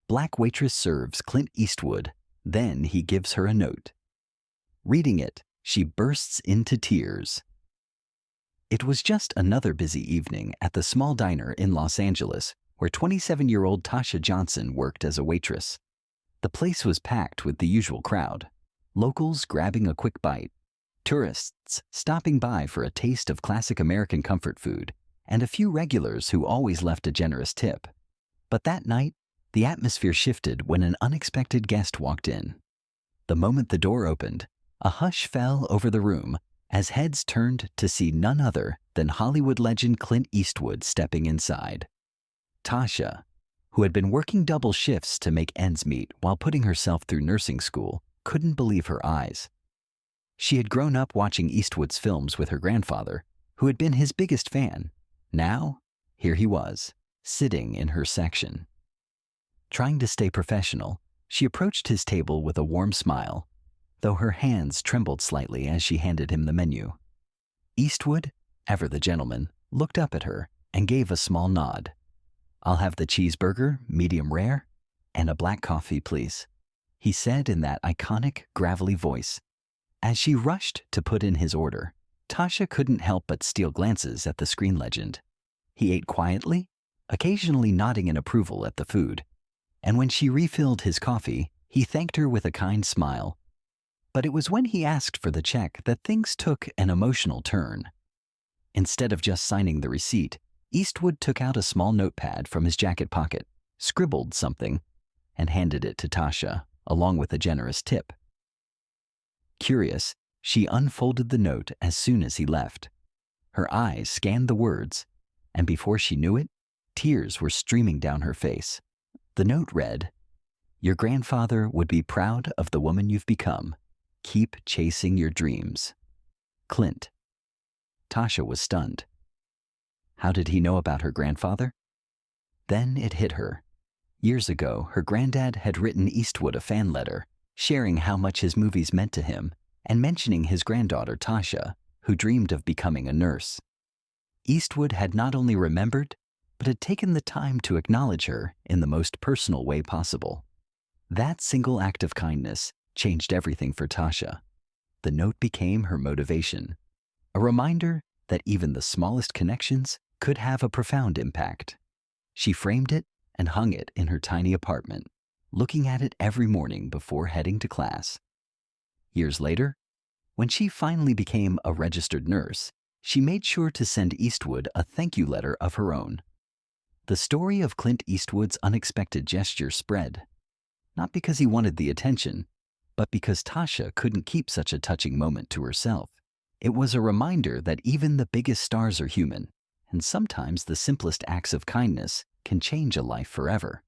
Black Waitress serves Clint Eastwood. Then he gives her a note. Reading it, she bursts into tears. It was just another busy evening at the small diner in Los Angeles where 27-year-old Tasha Johnson worked as a waitress. The place was packed with the usual crowd, locals grabbing a quick bite, tourists stopping by for a taste of classic American comfort food, and a few regulars who always left a generous tip. But that night, the atmosphere shifted when an unexpected guest walked in. The moment the door opened, a hush fell over the room as heads turned to see none other than Hollywood legend Clint Eastwood stepping inside. Tasha, who had been working double shifts to make ends meet while putting herself through nursing school, couldn't believe her eyes. She had grown up watching Eastwood's films with her grandfather, who had been his biggest fan. Now, here he was, sitting in her section. Trying to stay professional, she approached his table with a warm smile, though her hands trembled slightly as she handed him the menu. Eastwood, ever the gentleman, looked up at her and gave a small nod. "I'll have the cheeseburger, medium rare, and a black coffee, please," he said in that iconic, gravelly voice. As she rushed to put in his order, Tasha couldn't help but steal glances at the screen legend. He ate quietly, occasionally nodding in approval at the food, and when she refilled his coffee, he thanked her with a kind smile. But it was when he asked for the check that things took an emotional turn. Instead of just signing the receipt, Eastwood took out a small notepad from his jacket pocket, scribbled something, and handed it to Tasha, along with a generous tip. Curious, she unfolded the note as soon as he left. Her eyes scanned the words, and before she knew it, tears were streaming down her face. The note read, "Your grandfather would be proud of the woman you've become. Keep chasing your dreams. Clint." Tasha was stunned. How did he know about her grandfather? Then it hit her. Years ago, her granddad had written Eastwood a fan letter, sharing how much his movies meant to him and mentioning his granddaughter Tasha, who dreamed of becoming a nurse. Eastwood had not only remembered, but had taken the time to acknowledge her in the most personal way possible. That single act of kindness changed everything for Tasha. The note became her motivation, a reminder that even the smallest connections could have a profound impact. She framed it and hung it in her tiny apartment, looking at it every morning before heading to class. Years later, when she finally became a registered nurse, she made sure to send Eastwood a thank you letter of her own. The story of Clint Eastwood's unexpected gesture spread, not because he wanted the attention, but because Tasha couldn't keep such a touching moment to herself. It was a reminder that even the biggest stars are human, and sometimes the simplest acts of kindness can change a life forever.